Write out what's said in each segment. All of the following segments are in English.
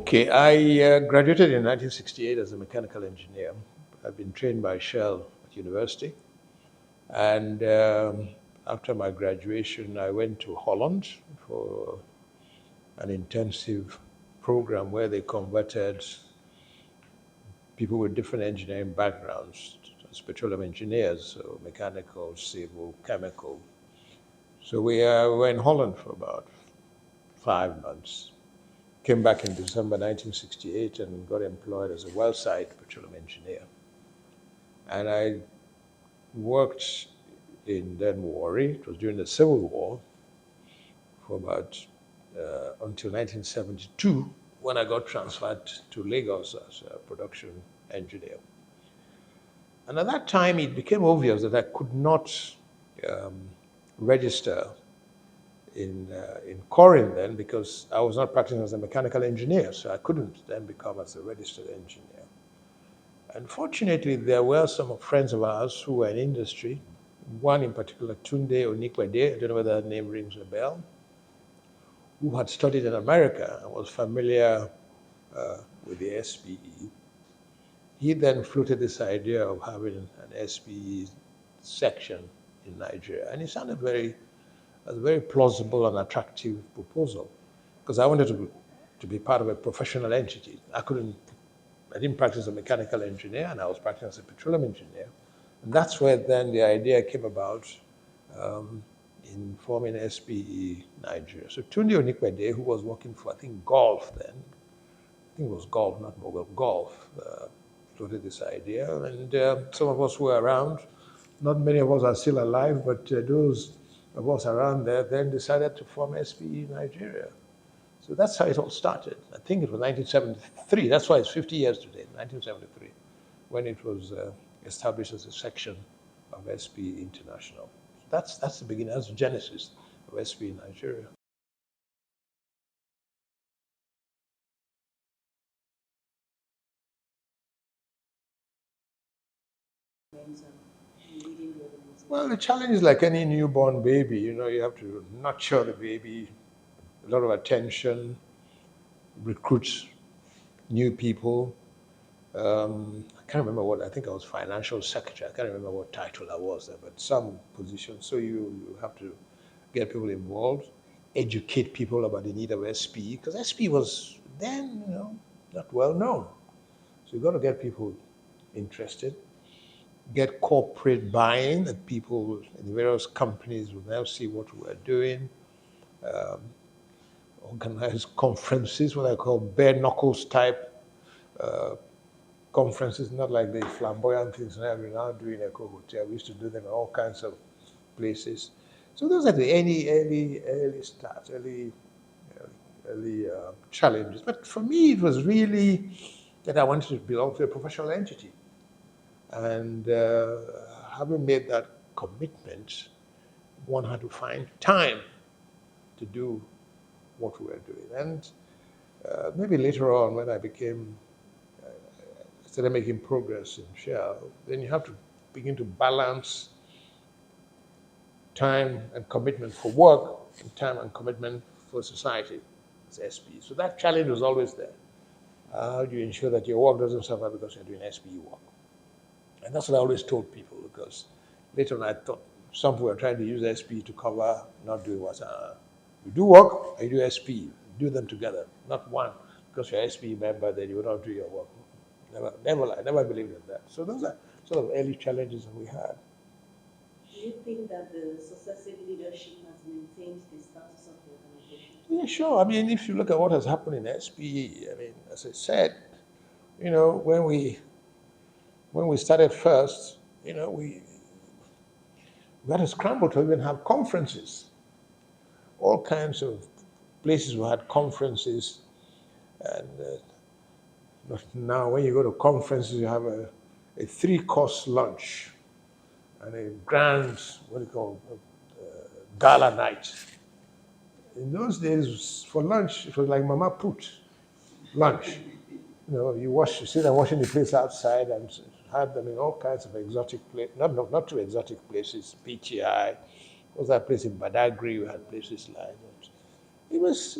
Okay, I graduated in 1968 as a mechanical engineer. I've been trained by Shell at university. And after my graduation, I went to Holland for an intensive program where they converted people with different engineering backgrounds as petroleum engineers, so mechanical, civil, chemical. So we were in Holland for about 5 months. Came back in December 1968 and got employed as a well site petroleum engineer. And I worked in then Warri. It was during the Civil War for about until 1972 when I got transferred to Lagos as a production engineer. And at that time, it became obvious that I could not um, register in Corin then because I was not practicing as a mechanical engineer, so I couldn't then become as a registered engineer. Unfortunately, there were some friends of ours who were in industry, one in particular, Tunde Onikwede, I don't know whether that name rings a bell, who had studied in America and was familiar with the SPE. He then floated this idea of having an SPE section in Nigeria, and it sounded as a very plausible and attractive proposal because I wanted to be part of a professional entity. I didn't practice as a mechanical engineer, and I was practicing as a petroleum engineer. And that's where then the idea came about in forming SPE Nigeria. So Tunde Onikwede, who was working for, I think, Gulf then, I think it was Gulf, not Mogul, Gulf, floated this idea. And some of us who were around, not many of us are still alive, but those of us around there then decided to form SPE Nigeria. So that's how it all started. I think it was 1973. That's why it's 50 years today, 1973, when it was established as a section of SPE International. So that's the beginning, that's the genesis of SPE Nigeria. Well, the challenge is like any newborn baby. You have to nurture the baby, a lot of attention, recruit new people. I can't remember I think I was financial secretary. I can't remember what title I was there, but some position. So you have to get people involved, educate people about the need of SPE, because SPE was then, not well known. So you've got to get people interested, get corporate buy-in, that people in the various companies will now see what we're doing, organize conferences, what I call bare knuckles type conferences, not like the flamboyant things now we're now doing at Eco Hotel. We used to do them in all kinds of places. So those are the early starts, early challenges. But for me, it was really that I wanted to belong to a professional entity. And having made that commitment, one had to find time to do what we were doing. And maybe later on, when I started making progress in Shell, then you have to begin to balance time and commitment for work and time and commitment for society as SPE. So that challenge was always there. How do you ensure that your work doesn't suffer because you're doing SPE work? And that's what I always told people, because later on I thought some people were trying to use SPE to cover not doing what. You do work and you do SPE. Do them together, not one. Because you're an SPE member, then you will not do your work. Never believed in that. So those are sort of early challenges that we had. Do you think that the successive leadership has maintained the status of the organization? Yeah, sure. I mean, if you look at what has happened in SPE, I mean, as I said, when we started first, we had to scramble to even have conferences. All kinds of places we had conferences, and now when you go to conferences, you have a 3-course lunch and a grand, what do you call, gala night. In those days, for lunch, it was like Mama Put lunch. You sit and washing the plates outside and had them in all kinds of exotic places, not too exotic places, PTI. Was that place in Badagry? We had places like that. It was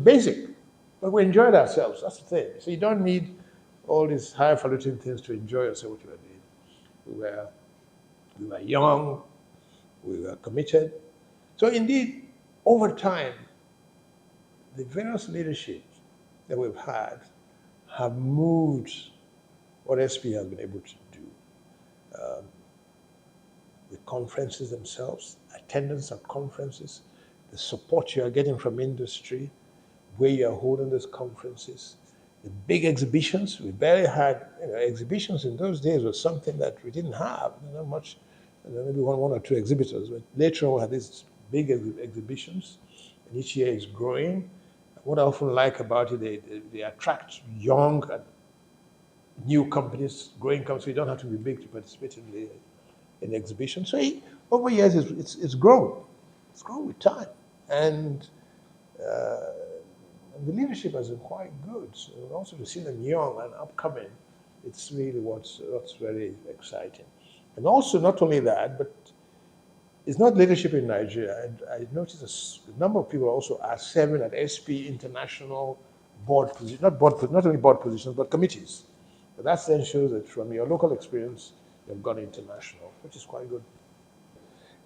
basic. But we enjoyed ourselves. That's the thing. So you don't need all these highfalutin things to enjoy yourself what you are doing. We were young, we were committed. So indeed, over time, the various leaderships that we've had have moved what SP has been able to do. The conferences themselves, attendance at conferences, the support you are getting from industry, where you are holding those conferences, the big exhibitions. We barely had exhibitions in those days was something that we didn't have. Not much, maybe one or two exhibitors. But later on, we had these big exhibitions, and each year is growing. What I often like about it, they attract young and new companies, growing companies. So you don't have to be big to participate in the exhibition. So over years, it's grown. It's grown with time, and the leadership has been quite good. So also to see them young and upcoming, it's really what's very exciting. And also, not only that, but it's not leadership in Nigeria. I noticed a number of people also are serving at SPE International board positions, not only board positions, but committees. But that then shows that from your local experience, you've gone international, which is quite good.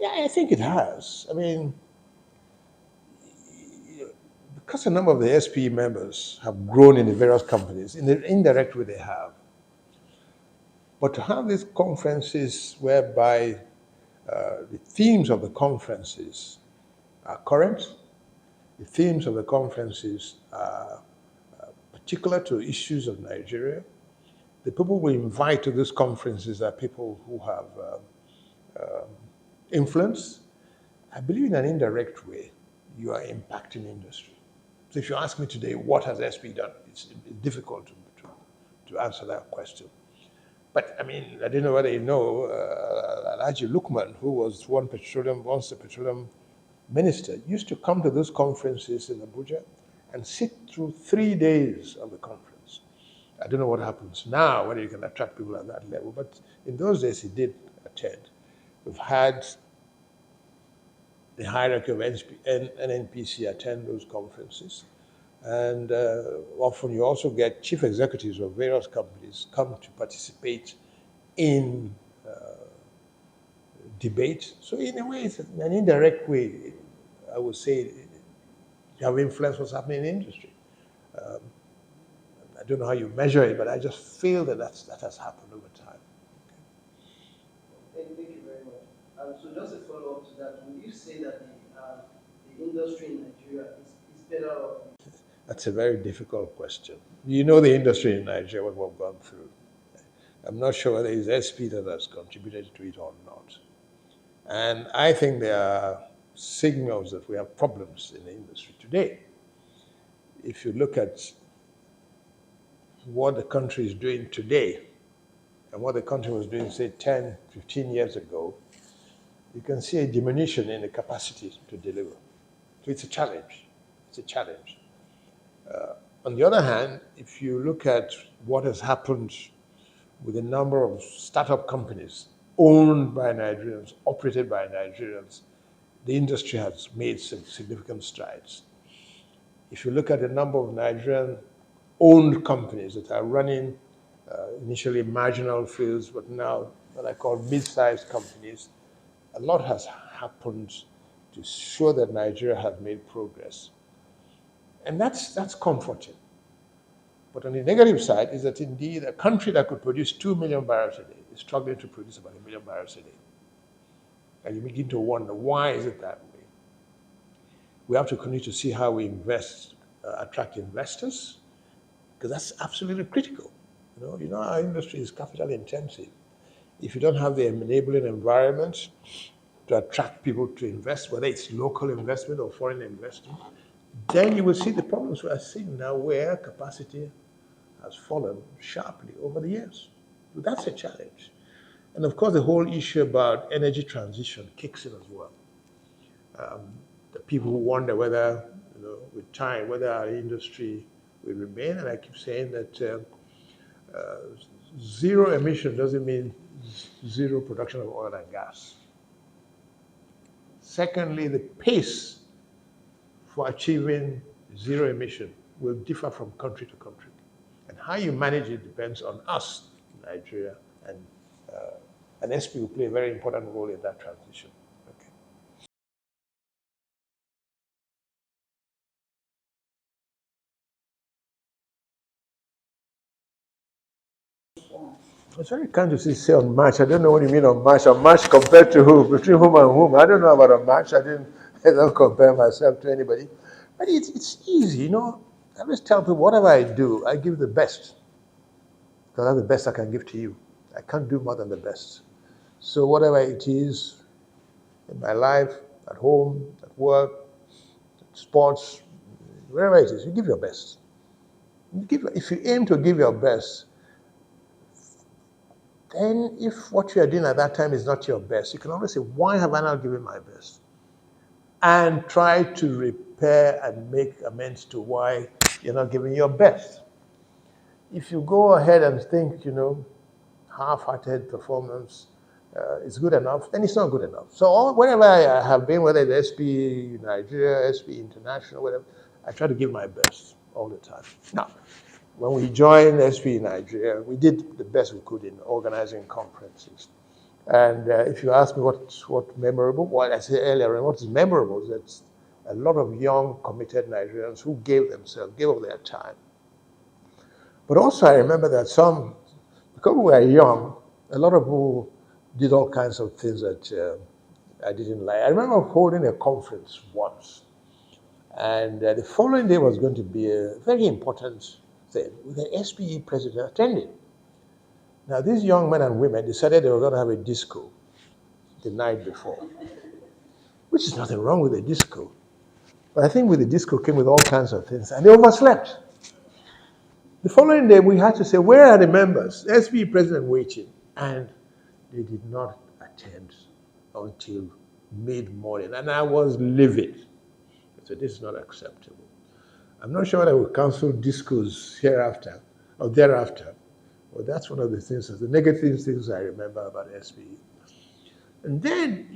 Yeah, I think it has. I mean, because a number of the SPE members have grown in the various companies, in the indirect way they have. But to have these conferences whereby the themes of the conferences are current, the themes of the conferences are particular to issues of Nigeria, the people we invite to these conferences are people who have influence. I believe in an indirect way, you are impacting industry. So if you ask me today, what has SP done? It's difficult to answer that question. But I mean, I don't know whether you know, Alhaji Lukman, who was once the petroleum minister, used to come to those conferences in Abuja and sit through 3 days of the conference. I don't know what happens now, whether you can attract people at that level, but in those days he did attend. We've had the hierarchy of NNPC attend those conferences. And often you also get chief executives of various companies come to participate in debate. So in a way, it's an indirect way, I would say, you have influence what's happening in the industry. I don't know how you measure it, but I just feel that that has happened over time. Thank you very much. So just a follow-up to that, would you say that the industry in Nigeria is better off? That's a very difficult question. You know the industry in Nigeria, what we've gone through. I'm not sure whether it's SP that has contributed to it or not. And I think there are signals that we have problems in the industry today. If you look at what the country is doing today and what the country was doing, say, 10, 15 years ago, you can see a diminution in the capacity to deliver. So it's a challenge. It's a challenge. On the other hand, if you look at what has happened with a number of startup companies owned by Nigerians, operated by Nigerians, the industry has made some significant strides. If you look at the number of Nigerian-owned companies that are running initially marginal fields, but now what I call mid-sized companies, a lot has happened to show that Nigeria has made progress. And that's comforting. But on the negative side is that indeed a country that could produce 2 million barrels a day is struggling to produce about 1 million barrels a day. And you begin to wonder, why is it that way? We have to continue to see how we attract investors, because that's absolutely critical. You know our industry is capital intensive. If you don't have the enabling environment to attract people to invest, whether it's local investment or foreign investment, then you will see the problems we are seeing now where capacity has fallen sharply over the years. So that's a challenge. And of course, the whole issue about energy transition kicks in as well. The people who wonder whether, with time, whether our industry will remain. And I keep saying that zero emission doesn't mean zero production of oil and gas. Secondly, the pace for achieving zero emission will differ from country to country. And how you manage it depends on us, Nigeria, and SP will play a very important role in that transition. Okay. It's very kind to say on March. I don't know what you mean on March. On March compared to who? Between whom and whom? I don't know about on March. I don't compare myself to anybody. But it's easy, you know. I always tell people, whatever I do, I give the best. Because that's the best I can give to you. I can't do more than the best. So whatever it is in my life, at home, at work, at sports, wherever it is, you give your best. If you aim to give your best, then if what you are doing at that time is not your best, you can always say, why have I not given my best? And try to repair and make amends to why you're not giving your best. If you go ahead and think, you know, half-hearted performance is good enough, then it's not good enough. So wherever I have been, whether it's SPE Nigeria, SPE International, whatever, I try to give my best all the time. Now, when we joined SPE Nigeria, we did the best we could in organizing conferences. And if you ask me what's memorable, what I said earlier, and what is memorable is that a lot of young, committed Nigerians who gave themselves, gave up their time. But also I remember that because we were young, a lot of people did all kinds of things that I didn't like. I remember holding a conference once, and the following day was going to be a very important thing with the SPE president attending. Now, these young men and women decided they were going to have a disco the night before, which is nothing wrong with a disco. But I think with the disco came with all kinds of things, and they overslept. The following day, we had to say, where are the members? SPE president waiting. And they did not attend until mid-morning. And I was livid. I said, this is not acceptable. I'm not sure that I will cancel discos hereafter or thereafter. Well, that's one of the things, the negative things I remember about SPE. And then,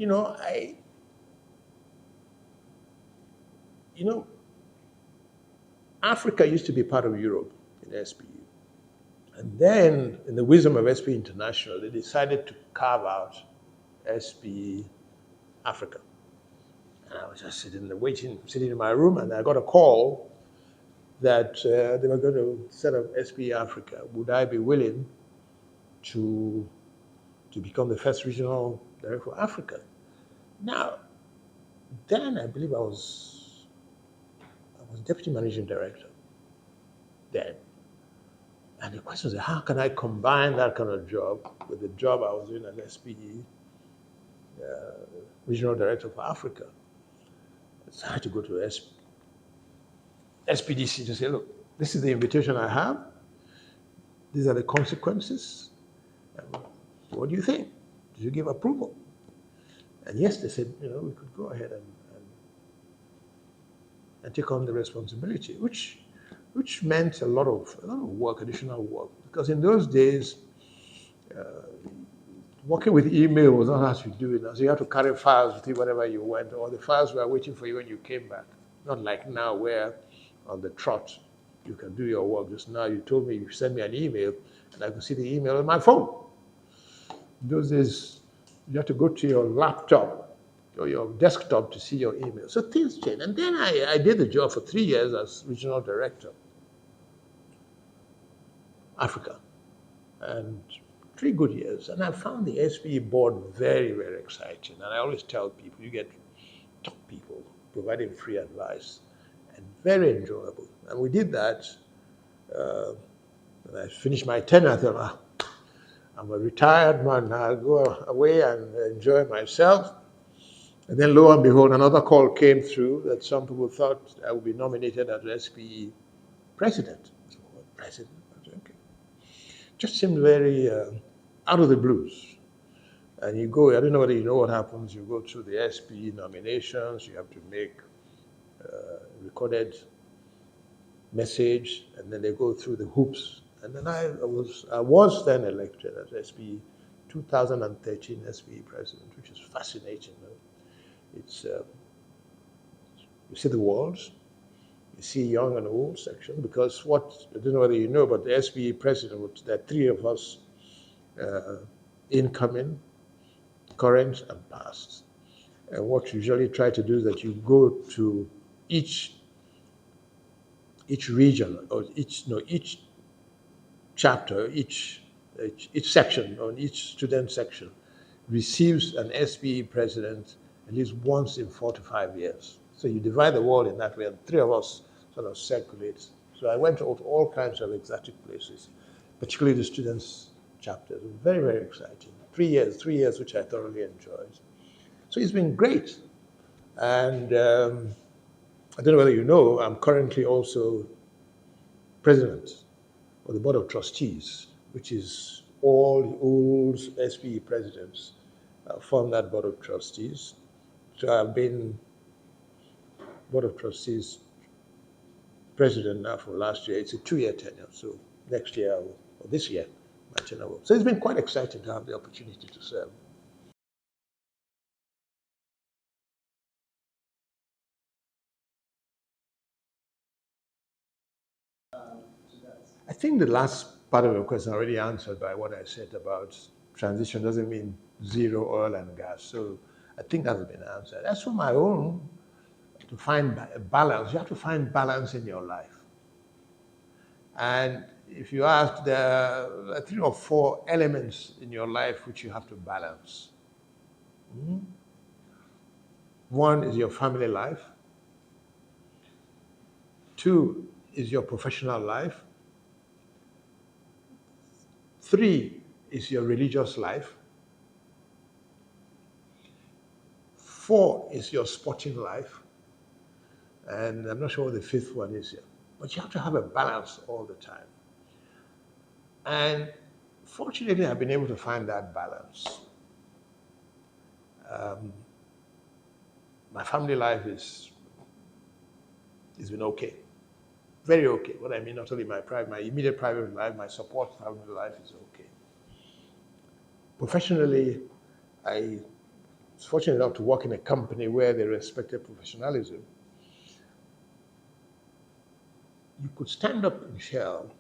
Africa used to be part of Europe in SPE. And then, in the wisdom of SPE International, they decided to carve out SPE Africa. And I was just sitting in my room, and I got a call that they were going to set up SPE Africa. Would I be willing to become the first regional director for Africa? Now, then I believe I was deputy managing director then. And the question is, how can I combine that kind of job with the job I was doing at SPE, regional director for Africa? So I had to go to SPDC to say, look, this is the invitation I have. These are the consequences. What do you think? Did you give approval? And yes, they said, we could go ahead and take on the responsibility, which meant a lot of work, additional work. Because in those days, working with email was not how you do it. So you had to carry files with you wherever you went, or the files were waiting for you when you came back. Not like now where on the trot you can do your work. Just now you told me you sent me an email and I could see the email on my phone. In those days, you had to go to your laptop or your desktop to see your email. So things changed. And then I did the job for 3 years as regional director, Africa. And 3 good years. And I found the SPE board very, very exciting. And I always tell people, you get top people providing free advice and very enjoyable. And we did that. When I finished my tenure, I thought, I'm a retired man. I'll go away and enjoy myself. And then lo and behold, another call came through that some people thought I would be nominated as SPE president. So, president? Okay. Just seemed very out of the blues. And you go, I don't know whether you know what happens, you go through the SPE nominations, you have to make recorded message, and then they go through the hoops. And then I was then elected as SPE 2013 SPE president, which is fascinating. It's you see the walls, You see young and old section, because what, I don't know whether you know, but the SPE president, there are three of us, incoming, current, and past. And what you usually try to do is that you go to each region, or each chapter, each section, on each student section receives an SPE president at least once in 4 to 5 years. So you divide the world in that way, and three of us sort of circulate. So I went to all kinds of exotic places, particularly the students' chapters. Very, very exciting. 3 years, which I thoroughly enjoyed. So it's been great. And I don't know whether you know, I'm currently also president of the Board of Trustees, which is all the old SPE presidents form that Board of Trustees. So I've been Board of Trustees president now for last year. It's a 2-year tenure, so next year, or this year, my tenure will. So it's been quite exciting to have the opportunity to serve. I think the last part of your question already answered by what I said about transition doesn't mean zero oil and gas. So I think that has been answered. As for my own, to find a balance, you have to find balance in your life. And if you ask, there are 3 or 4 elements in your life which you have to balance. One is your family life. 2 is your professional life. 3 is your religious life. 4 is your sporting life. And I'm not sure what the 5th one is here. But you have to have a balance all the time. And fortunately, I've been able to find that balance. My family life has been okay. Very okay. What I mean, not only my immediate private life, my support family life is okay. Professionally, I was fortunate enough to work in a company where they respected professionalism. You could stand up in Shell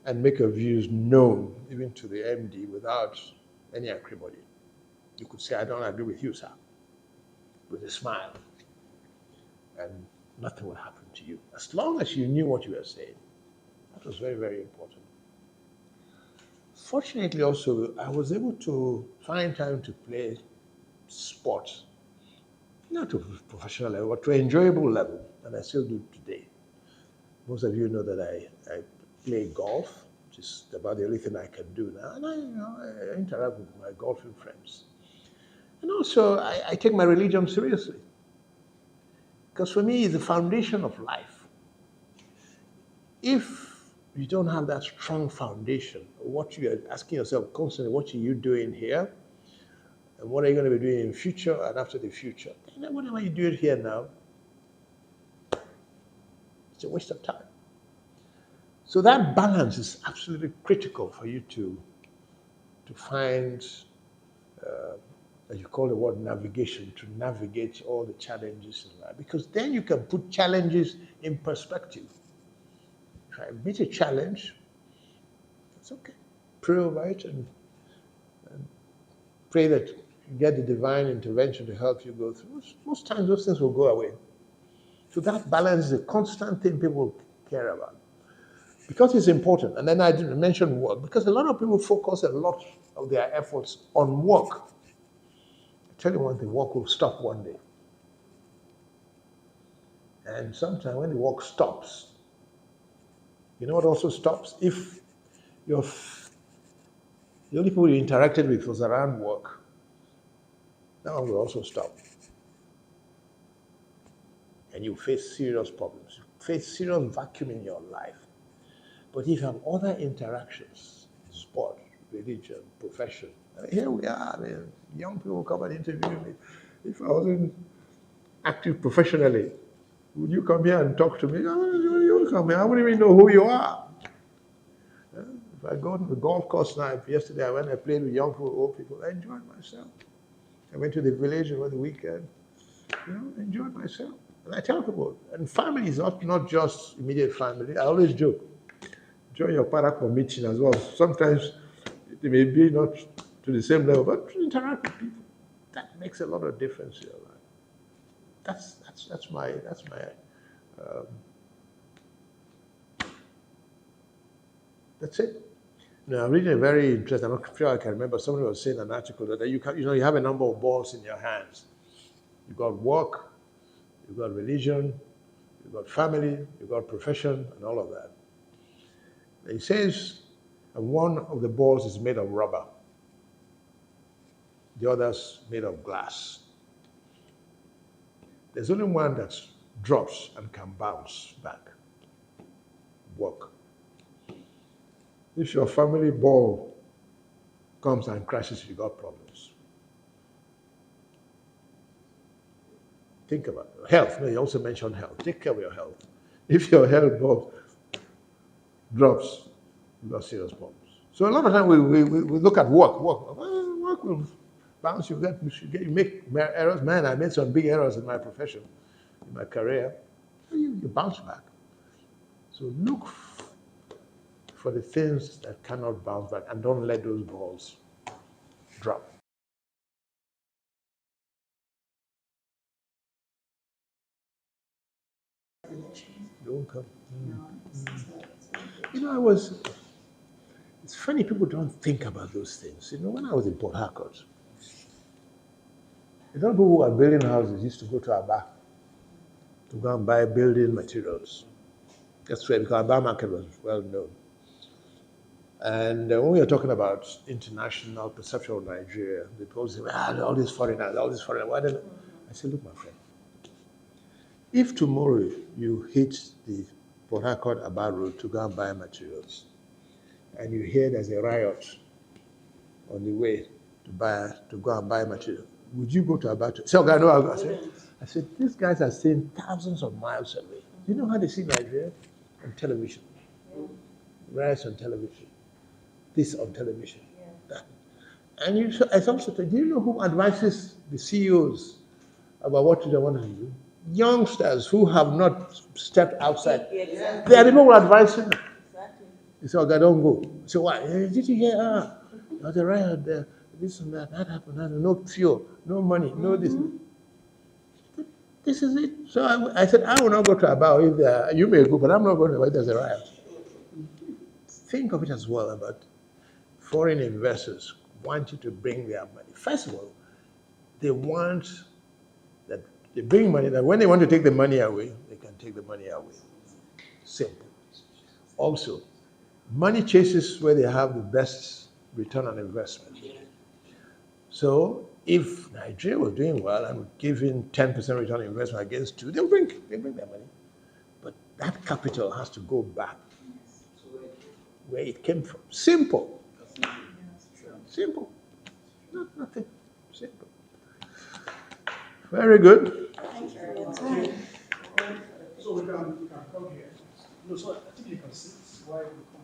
and make your views known, even to the MD, without any acrimony. You could say, I don't agree with you, sir, with a smile. And nothing will happen to you, as long as you knew what you were saying. That was very, very important. Fortunately, also, I was able to find time to play sports, not to a professional level, but to an enjoyable level, and I still do today. Most of you know that I play golf, which is about the only thing I can do now, and I interact with my golfing friends. And also, I take my religion seriously, because for me, it's the foundation of life. If you don't have that strong foundation, what you are asking yourself constantly, what are you doing here? And what are you going to be doing in the future and after the future? And whatever you do it here now, it's a waste of time. So that balance is absolutely critical for you to find, as you call the word, navigation, to navigate all the challenges in life. Because then you can put challenges in perspective. If I meet a challenge, it's okay. Pray over it and pray that you get the divine intervention to help you go through. Most times those things will go away. So that balance is a constant thing people care about, because it's important. And then I didn't mention work, because a lot of people focus a lot of their efforts on work. I tell you one thing, work will stop one day. And sometimes when the work stops, you know what also stops? If the only people you interacted with was around work, that one will also stop. And you face serious problems. You face serious vacuum in your life. But if you have other interactions, sport, religion, profession, here we are. I mean, young people come and interview me. If I wasn't active professionally, would you come here and talk to me? Oh, you come here. I wouldn't even know who you are. If I go to the golf course now, yesterday I went and played with young people, old people, I enjoyed myself. I went to the village over the weekend, enjoyed myself. And I tell people, and family is not just immediate family. I always joke, join your para meeting as well. Sometimes it may be not to the same level, but interact with people. That makes a lot of difference in your life. Um, that's it. Now, I'm reading a very interesting, I'm not sure I can remember, somebody was saying an article that you have a number of balls in your hands. You've got work, you've got religion, you've got family, you've got profession, and all of that. And he says, and one of the balls is made of rubber, the other's made of glass. There's only one that drops and can bounce back. Work. If your family ball comes and crashes, you got problems. Think about it. Health. No, you also mentioned health. Take care of your health. If your health ball drops, you got serious problems. So a lot of times we look at work. Work will bounce. You make errors. Man, I made some big errors in my profession, in my career. You bounce back. So look for the things that cannot bounce back and don't let those balls drop. Don't come. It's funny, people don't think about those things. When I was in Port Harcourt, a lot of people who are building houses used to go to Aba to go and buy building materials. That's where, because Aba market was well known. And when we are talking about international perception of Nigeria, people say, all these foreigners. Why don't I say, look, my friend, if tomorrow you hit the Port Harcourt Aba road to go and buy materials, and you hear there's a riot on the way to go and buy material, would you go to Aba? So I said, these guys are staying thousands of miles away. Do you know how they see Nigeria? On television. Riots on television. This on television. That. And I also said, do you know who advises the CEOs about what they want to do? Youngsters who have not stepped outside. Exactly. They are the people who are advising them. Exactly. They say, okay, don't go. So why? Did you hear? There's a riot there. This and that happened. No fuel, no money, no this. This is it. So I said, I will not go to Aba. You may go, but I'm not going to where there's a riot. Think of it as well about foreign investors want you to bring their money. First of all, they want that they bring money, that when they want to take the money away, they can take the money away. Simple. Also, money chases where they have the best return on investment. So if Nigeria was doing well and giving 10% return on investment against 2%, they bring their money. But that capital has to go back where it came from. Simple. Simple. Nothing. Simple. Very good. Thank you for your time. So we can come here. No, so I think you can see why we come.